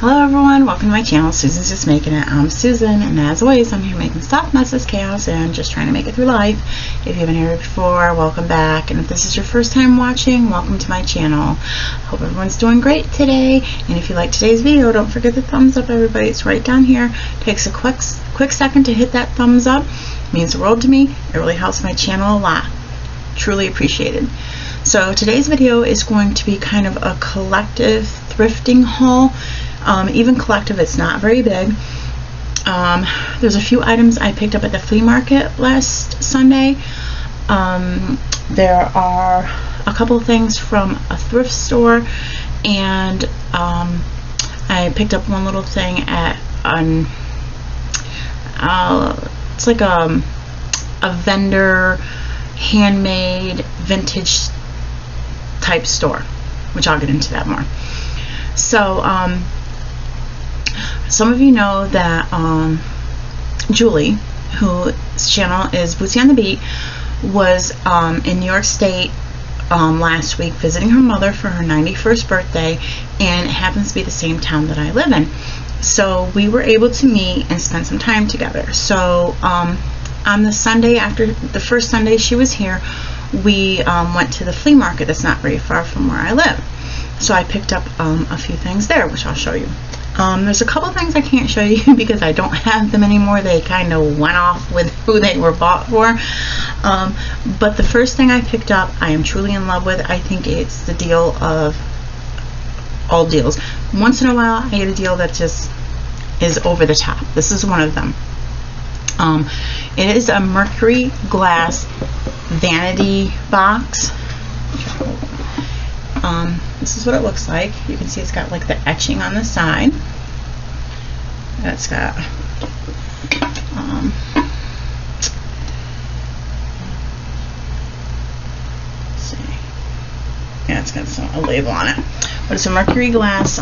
Hello everyone, welcome to my channel. Susan's Just Making It. I'm Susan, and as always, I'm here making stuff, messes, chaos, and just trying to make it through life. If you haven't heard it before, welcome back. And if this is your first time watching, welcome to my channel. Hope everyone's doing great today. And if you like today's video, don't forget the thumbs up, everybody. It's right down here. Takes a quick second to hit that thumbs up. It means the world to me. It really helps my channel a lot. Truly appreciated. So today's video is going to be kind of a collective thrifting haul. Even collective, it's not very big. There's a few items I picked up at the flea market last Sunday. There are a couple of things from a thrift store, and I picked up one little thing at it's like a vendor handmade vintage type store, which I'll get into that more. So some of you know that Julie, whose channel is Bootsy on the Beat, was in New York State last week visiting her mother for her 91st birthday, and it happens to be the same town that I live in. So we were able to meet and spend some time together. So on the Sunday after the first Sunday she was here, we went to the flea market that's not very far from where I live. So I picked up a few things there, which I'll show you. There's a couple things I can't show you because I don't have them anymore. They kind of went off with who they were bought for. But the first thing I picked up, I am truly in love with. I think it's the deal of all deals. Once in a while, I get a deal that just is over the top. This is one of them. It is a Mercury glass vanity box. This is what it looks like. You can see it's got like the etching on the side. It's got let's see. Yeah, it's got a label on it. But it's a Mercury glass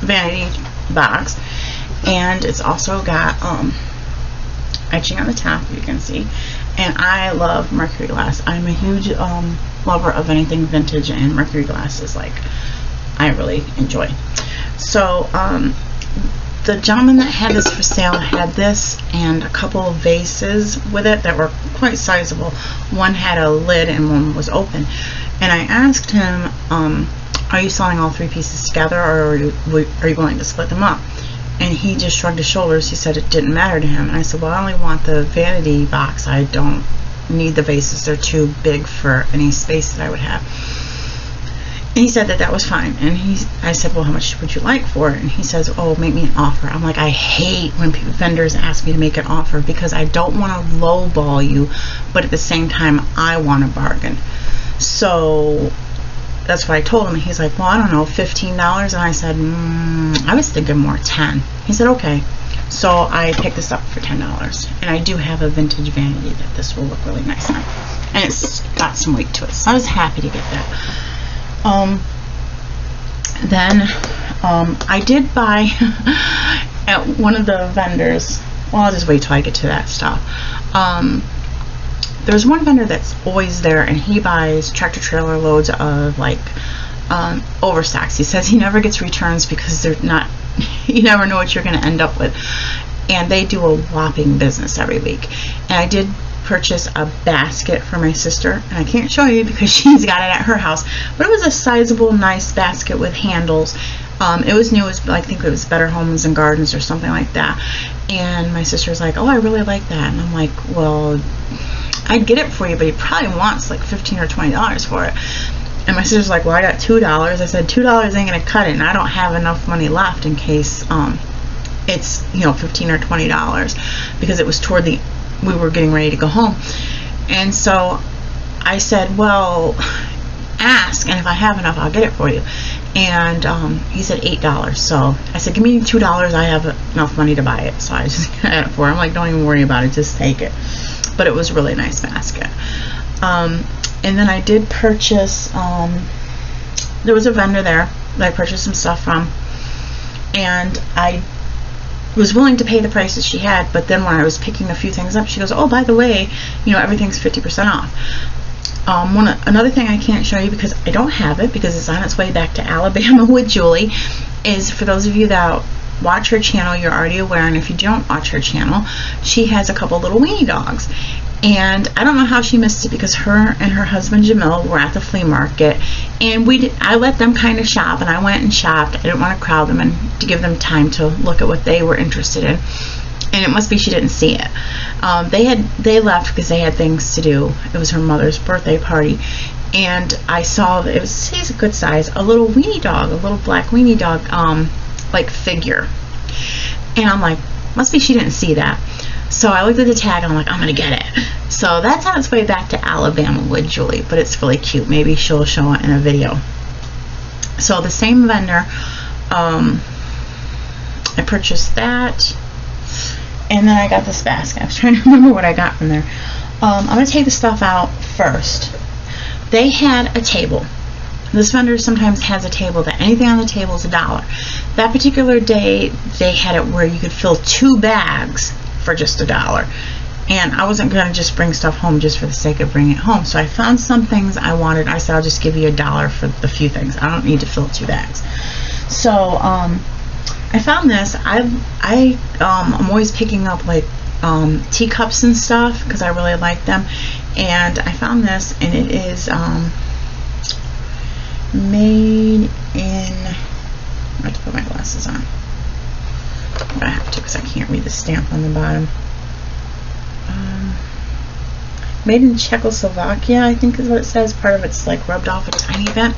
vanity box, and it's also got etching on the top, you can see. And I love Mercury glass. I'm a huge lover of anything vintage, and Mercury glass is like I really enjoy. So the gentleman that had this for sale had this and a couple of vases with it that were quite sizable. One had a lid and one was open. And I asked him, are you selling all three pieces together, or are you willing to split them up? And he just shrugged his shoulders. He said it didn't matter to him. And I said, well, I only want the vanity box. I don't need the vases. They're too big for any space that I would have. And he said that that was fine. And I said, well, how much would you like for it? And he says, oh, make me an offer. I'm like, I hate when vendors ask me to make an offer because I don't want to lowball you, but at the same time, I want a bargain. So that's what I told him. He's like, well, I don't know, $15. And I said, I was thinking more 10. He said, okay. So I picked this up for $10. And I do have a vintage vanity that this will look really nice on. And it's got some weight to it. So I was happy to get that. Then I did buy at one of the vendors. Well, I'll just wait till I get to that stuff. There's one vendor that's always there, and he buys tractor trailer loads of like overstocks. He says he never gets returns because they're not, you never know what you're going to end up with. And they do a whopping business every week. And I did purchase a basket for my sister, and I can't show you because she's got it at her house, but it was a sizable, nice basket with handles. It was new. It was, I think it was Better Homes and Gardens or something like that. And my sister's like, oh, I really like that. And I'm like, well, I'd get it for you, but he probably wants like $15 or $20 for it. And my sister's like, well, I got $2. I said, $2 ain't gonna cut it, and I don't have enough money left in case it's, you know, $15 or $20, because it was toward the, we were getting ready to go home. And so I said, well, ask, and if I have enough, I'll get it for you. And he said $8. So I said, give me $2. I have enough money to buy it. So I just got it for him. I'm like, don't even worry about it, just take it. But it was a really nice basket. And then I did purchase, there was a vendor there that I purchased some stuff from, and I was willing to pay the prices she had, but then when I was picking a few things up, she goes, oh, by the way, you know, everything's 50% off. Another thing I can't show you because I don't have it, because it's on its way back to Alabama with Julie, is, for those of you that watch her channel, you're already aware, and if you don't watch her channel, she has a couple little weenie dogs. And I don't know how she missed it, because her and her husband Jamil were at the flea market, and I let them kind of shop, and I went and shopped. I didn't want to crowd them and to give them time to look at what they were interested in. And it must be she didn't see it. They left because they had things to do. It was her mother's birthday party, and I saw that he's a good size, a little weenie dog, a little black weenie dog, like figure. And I'm like, must be she didn't see that. So I looked at the tag and I'm like, I'm gonna get it. So that's on its way back to Alabama with Julie, but it's really cute. Maybe she'll show it in a video. So the same vendor, I purchased that, and then I got this basket. I was trying to remember what I got from there. I'm gonna take the stuff out first. They had a table. This vendor sometimes has a table that anything on the table is $1. That particular day, they had it where you could fill 2 bags for just $1. And I wasn't going to just bring stuff home just for the sake of bringing it home. So I found some things I wanted. I said, I'll just give you $1 for the few things. I don't need to fill 2 bags. So I found this. I'm always picking up like teacups and stuff because I really like them. And I found this, and it is made in, I have to put my glasses on. I have to because I can't read the stamp on the bottom. Made in Czechoslovakia, I think is what it says. Part of it's like rubbed off a tiny bit.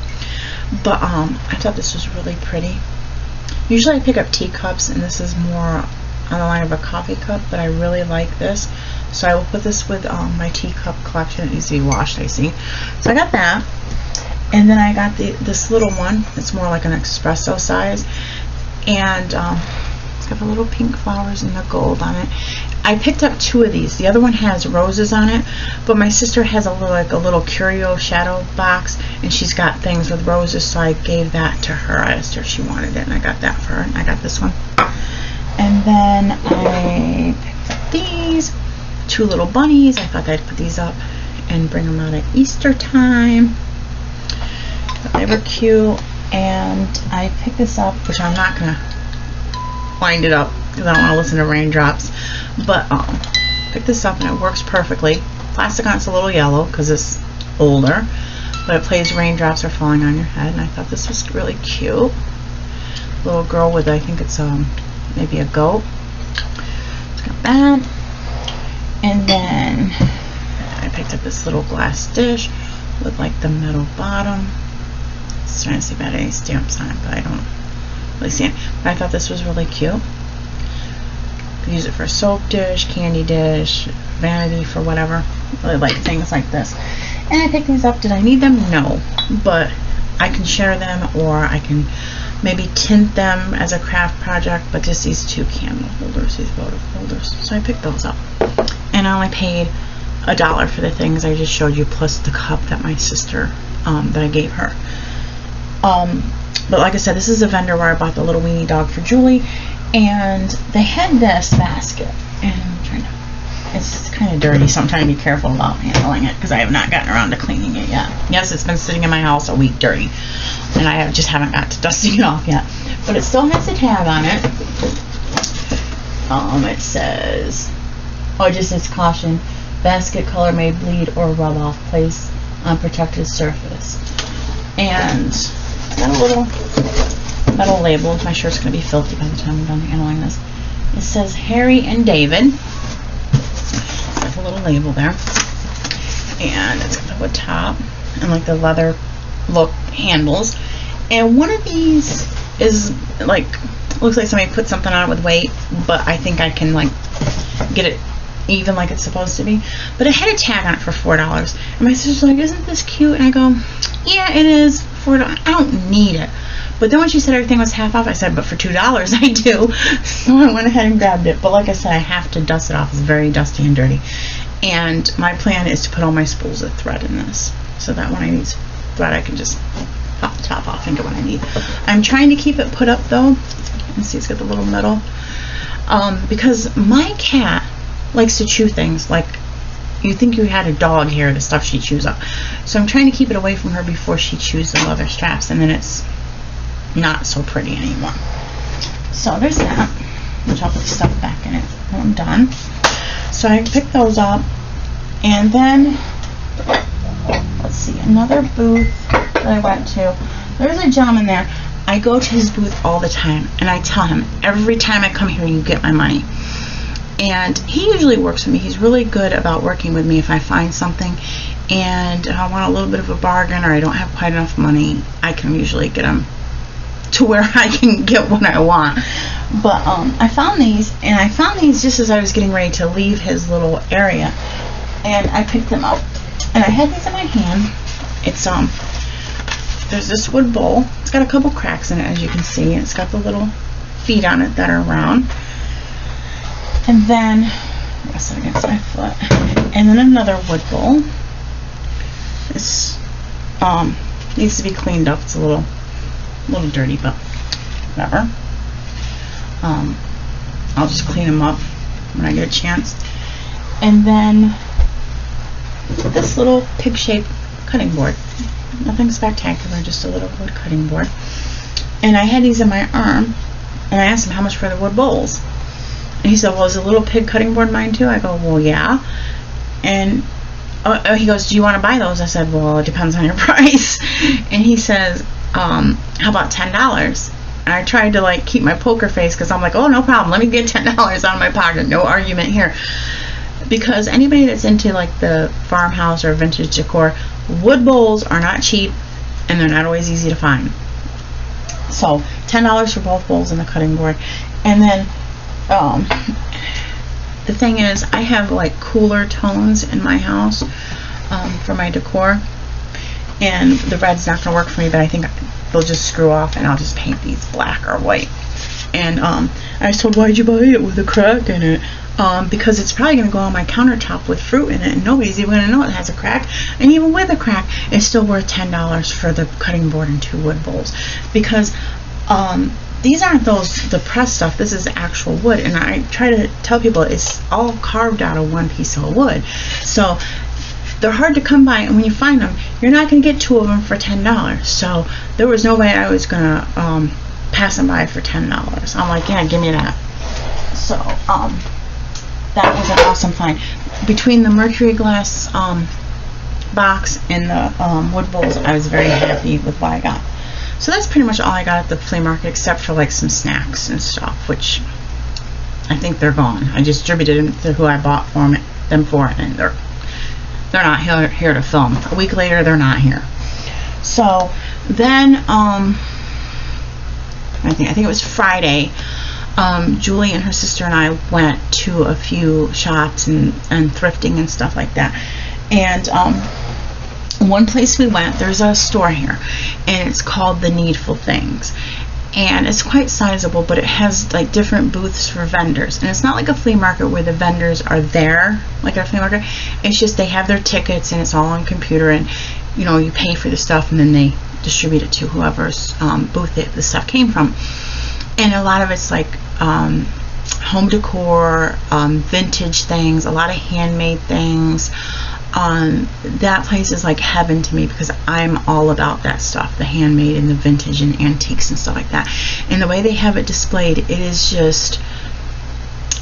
But I thought this was really pretty. Usually I pick up teacups, and this is more on the line of a coffee cup, but I really like this. So I will put this with my teacup collection. It needs to be washed, I see. So I got that. And then I got this little one. It's more like an espresso size. And it's got the little pink flowers and the gold on it. I picked up 2 of these. The other one has roses on it, but my sister has a little curio shadow box, and she's got things with roses, so I gave that to her. I asked her if she wanted it, and I got that for her, and I got this one. And then I picked up these 2 little bunnies. I thought I'd put these up and bring them out at Easter time. But they were cute. And I picked this up, which I'm not gonna wind it up because I don't want to listen to raindrops, but pick this up and it works perfectly. Plastic on it's a little yellow because it's older, but it plays raindrops are falling on your head, and I thought this was really cute. Little girl with, I think it's maybe a goat. It's got that. And then I picked up this little glass dish with like the metal bottom. I was trying to see if I had any stamps on it, but I don't really see it. But I thought this was really cute. Could use it for a soap dish, candy dish, vanity, for whatever. Really like things like this. And I picked these up. Did I need them? No. But I can share them, or I can maybe tint them as a craft project. But just these 2 candle holders, these photo holders. So I picked those up. And I only paid $1 for the things I just showed you, plus the cup that my sister, that I gave her. But like I said, this is a vendor where I bought the little weenie dog for Julie, and they had this basket, and I'm trying to, it's kind of dirty, so I'm trying to be careful about handling it because I have not gotten around to cleaning it yet. Yes, it's been sitting in my house a week dirty, and I just haven't got to dusting it off yet, but it still has a tag on it. It says, oh, it just says caution, basket color may bleed or rub off, place on protected surface. And it's got a little metal label. My shirt's going to be filthy by the time I'm done handling this. It says Harry and David. It's got a little label there. And it's got the wood top and like the leather look handles. And one of these is like, looks like somebody put something on it with weight, but I think I can like get it even like it's supposed to be. But it had a tag on it for $4. And my sister's like, isn't this cute? And I go, yeah, it is $4. I don't need it. But then when she said everything was half off, I said, but for $2 I do. So I went ahead and grabbed it. But like I said, I have to dust it off. It's very dusty and dirty. And my plan is to put all my spools of thread in this, so that when I need thread, I can just pop the top off and get what I need. I'm trying to keep it put up though. You see, it's got the little metal. Because my cat likes to chew things like you think you had a dog here, the stuff she chews up. So I'm trying to keep it away from her before she chews the leather straps, and then it's not so pretty anymore. So there's that, which I'll put the stuff back in it when I'm done. So I picked those up, and then let's see, another booth that I went to. There's a gentleman there. I go to his booth all the time, and I tell him, every time I come here, you get my money. And he usually works with me. He's really good about working with me if I find something and I want a little bit of a bargain, or I don't have quite enough money. I can usually get him to where I can get what I want. But I found these, and I found these just as I was getting ready to leave his little area, and I picked them up, and I had these in my hand. It's there's this wood bowl. It's got a couple cracks in it, as you can see. It's got the little feet on it that are round, and then rest it against my foot, and then another wood bowl. This needs to be cleaned up. It's a little dirty, but whatever. I'll just clean them up when I get a chance. And then this little pig-shaped cutting board. Nothing spectacular, just a little wood cutting board. And I had these in my arm, and I asked him how much for the wood bowls. And he said, well, is a little pig cutting board mine too? I go, well, yeah. And he goes, do you want to buy those? I said, well, it depends on your price. And he says, how about $10? And I tried to like keep my poker face, because I'm like, oh, no problem, let me get $10 out of my pocket, no argument here. Because anybody that's into like the farmhouse or vintage decor, wood bowls are not cheap, and they're not always easy to find. So $10 for both bowls and the cutting board. And then the thing is, I have like cooler tones in my house for my decor, and the red's not going to work for me, but I think they'll just screw off, and I'll just paint these black or white. And I was told, why'd you buy it with a crack in it? Because it's probably going to go on my countertop with fruit in it, and nobody's even going to know it has a crack. And even with a crack, it's still worth $10 for the cutting board and 2 wood bowls. Because these aren't the pressed stuff. This is actual wood, and I try to tell people it's all carved out of one piece of wood. So they're hard to come by, and when you find them, you're not going to get 2 of them for $10. So there was no way I was going to pass them by for $10. I'm like, yeah, give me that. So that was an awesome find. Between the Mercury glass box and the wood bowls, I was very happy with what I got. So that's pretty much all I got at the flea market, except for like some snacks and stuff, which I think they're gone. I distributed them to who I bought them for, and they're not here to film. A week later, they're not here. So then I think it was Friday. Julie and her sister and I went to a few shops and thrifting and stuff like that. And one place we went, there's a store here, and it's called The Needful Things. And it's quite sizable, but it has like different booths for vendors. And it's not like a flea market where the vendors are there, like a flea market. It's just they have their tickets, and it's all on computer, and you know, you pay for the stuff, and then they distribute it to whoever's booth the stuff came from. And a lot of it's like home decor, vintage things, a lot of handmade things. That place is like heaven to me, because I'm all about that stuff, the handmade and the vintage and antiques and stuff like that. And the way they have it displayed, it is just,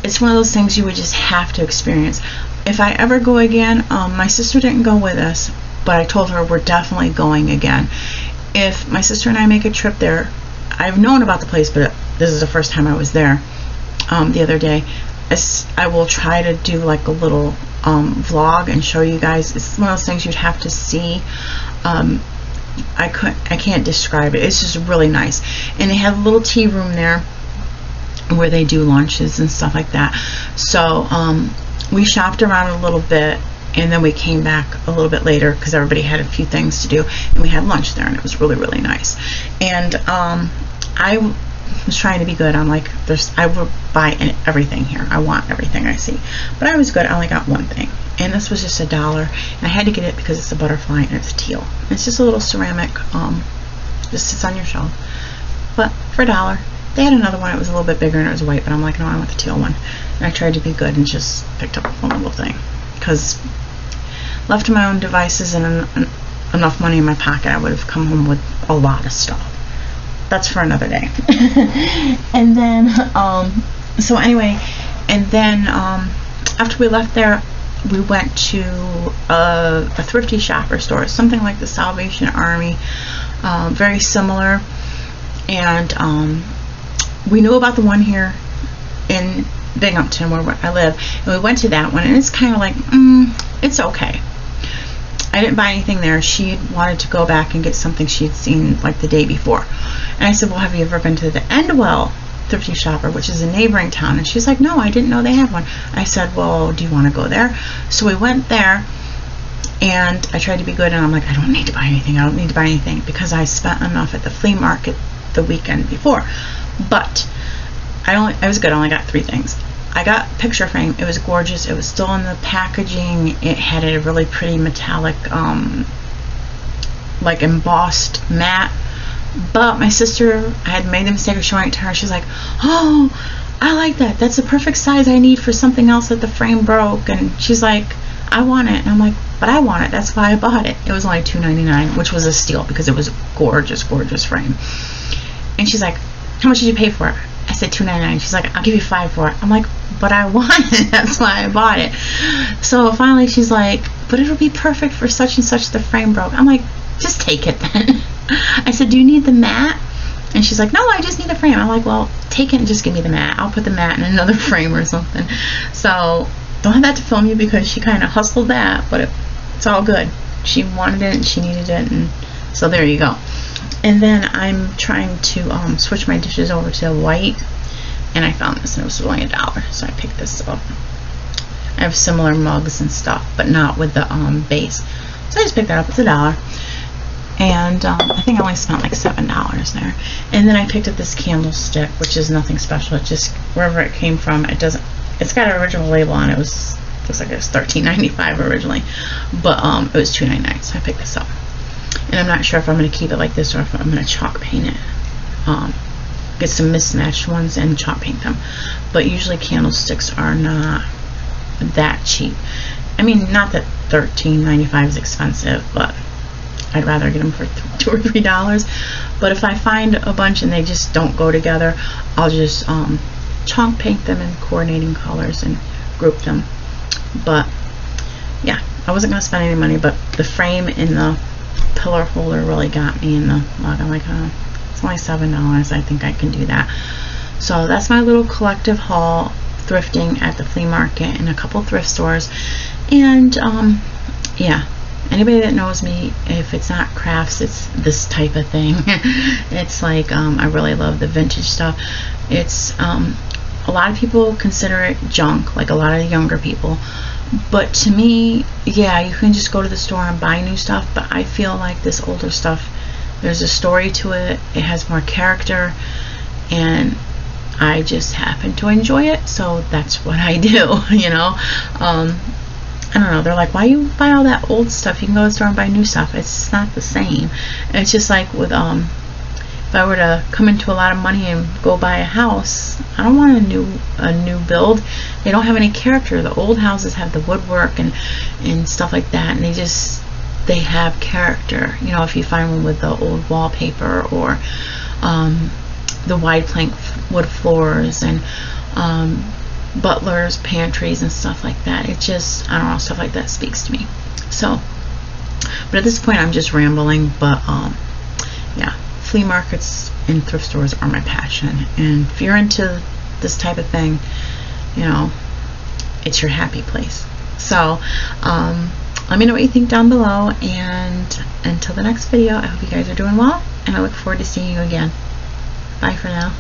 it's one of those things you would just have to experience. If I ever go again, my sister didn't go with us, but I told her we're definitely going again. If my sister and I make a trip there, I've known about the place, but this is the first time I was there the other day. I will try to do like a little vlog and show you guys. It's one of those things you'd have to see. I can't describe it. It's just really nice. And they have a little tea room there where they do lunches and stuff like that. So we shopped around a little bit, and then we came back a little bit later because everybody had a few things to do, and we had lunch there, and it was really, really nice. And I was trying to be good. I'm like, I will buy everything here. I want everything I see. But I was good. I only got one thing, and this was just $1, and I had to get it because it's a butterfly and it's teal. It's just a little ceramic, just sits on your shelf. But for $1, they had another one. It was a little bit bigger and it was white, but I'm like, no, I want the teal one. And I tried to be good and just picked up one little thing, because left to my own devices and enough money in my pocket, I would have come home with a lot of stuff. that's for another day. And then so anyway, and then after we left there, we went to a thrifty shopper store, something like the Salvation Army, very similar. And we knew about the one here in Binghamton where I live, and we went to that one, and it's kind of like, it's okay. I didn't buy anything there. She wanted to go back and get something she had seen like the day before, and I said, well, have you ever been to the Endwell thrifty shopper, which is a neighboring town? And she's like, no, I didn't know they had one. I said, well, do you want to go there? So we went there, and I tried to be good, and I'm like, I don't need to buy anything. I don't need to buy anything because I spent enough at the flea market the weekend before. But I was good. I only got 3 things. I got picture frame. It was gorgeous. It was still in the packaging. It had a really pretty metallic, like embossed matte. But my sister, I had made the mistake of showing it to her. She's like, oh, I like that. That's the perfect size I need for something else that the frame broke. And she's like, I want it. And I'm like, but I want it. That's why I bought it. It was only $2.99, which was a steal because it was a gorgeous, gorgeous frame. And she's like, how much did you pay for it? I said $2.99. She's like, I'll give you $5 for it. I'm like, but I want it. That's why I bought it. So finally she's like, but it'll be perfect for such and such. The frame broke. I'm like, just take it then. I said, do you need the mat? And she's like, no, I just need the frame. I'm like, well, take it and just give me the mat. I'll put the mat in another frame or something. So don't have that to film you because she kind of hustled that, but it's all good. She wanted it and she needed it, and so there you go. And then I'm trying to switch my dishes over to white, and I found this, and it was only $1, so I picked this up. I have similar mugs and stuff, but not with the base. So I just picked that up. It's $1. And I think I only spent like $7 there. And then I picked up this candlestick, which is nothing special. It just, wherever it came from, it doesn't, it's got an original label on it. It looks like it was $13.95 originally, but it was $2.99, so I picked this up. And I'm not sure if I'm going to keep it like this or if I'm going to chalk paint it. Get some mismatched ones and chalk paint them. But usually candlesticks are not that cheap. I mean, not that $13.95 is expensive, but I'd rather get them for $2 or $3. But if I find a bunch and they just don't go together, I'll just chalk paint them in coordinating colors and group them. But yeah, I wasn't going to spend any money, but the frame in the pillar holder really got me in the mug. I'm like, oh, it's only $7. I think I can do that. So that's my little collective haul, thrifting at the flea market and a couple thrift stores. And yeah, anybody that knows me, if it's not crafts, it's this type of thing. It's like, I really love the vintage stuff. It's a lot of people consider it junk, like a lot of the younger people. But to me, yeah, you can just go to the store and buy new stuff, but I feel like this older stuff, there's a story to it, it has more character, and I just happen to enjoy it, so that's what I do, you know. I don't know, they're like, why you buy all that old stuff? You can go to the store and buy new stuff. It's not the same. It's just like with if I were to come into a lot of money and go buy a house, I don't want a new build. They don't have any character. The old houses have the woodwork and stuff like that, and they have character. You know, if you find one with the old wallpaper or the wide plank wood floors and butlers, pantries, and stuff like that. It just, I don't know, stuff like that speaks to me. So, but at this point, I'm just rambling. But yeah. Flea markets and thrift stores are my passion, and if you're into this type of thing, you know, it's your happy place. So let me know what you think down below, and until the next video, I hope you guys are doing well, and I look forward to seeing you again. Bye for now.